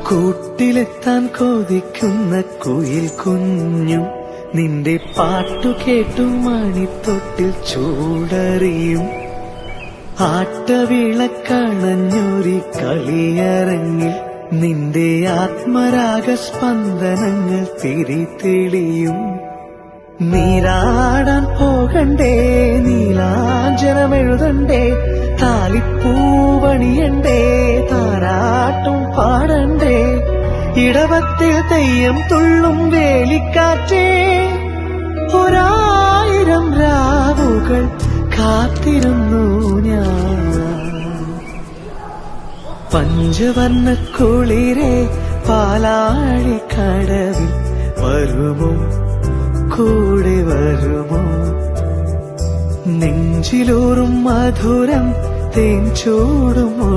കൂട്ടിലെത്താൻ കൊതിക്കുന്ന കുയിൽ കുഞ്ഞും നിന്റെ പാട്ടു കേട്ടു മണിത്തൊട്ടിൽ ചൂടറിയും ആട്ടവിളക്കണഞ്ഞൊരി കളിയരങ്ങിൽ നിന്റെ ആത്മരാഗ സ്പന്ദനങ്ങൾ തിരിതെളിയും. നീരാടാൻ പോകണ്ടേ, നീലാഞ്ജനമെഴുതണ്ടേ, താലിപ്പൂവണിയണ്ടേ, താരാട്ടും പാടണ്ടേ, ഇടവത്തിൽ തെയ്യം തുള്ളും വേലിക്കാറ്റേ, 1000 രാവുകൾ കാത്തിരുന്നു ഞാൻ. പഞ്ചവർണ്ണ കുളിരേ പാലാഴിക്കടവിൽ വരുമോ, കൂടെ വരുമോ, നെഞ്ചിലൂറും മധുരം തേൻ ചൂടുമോ.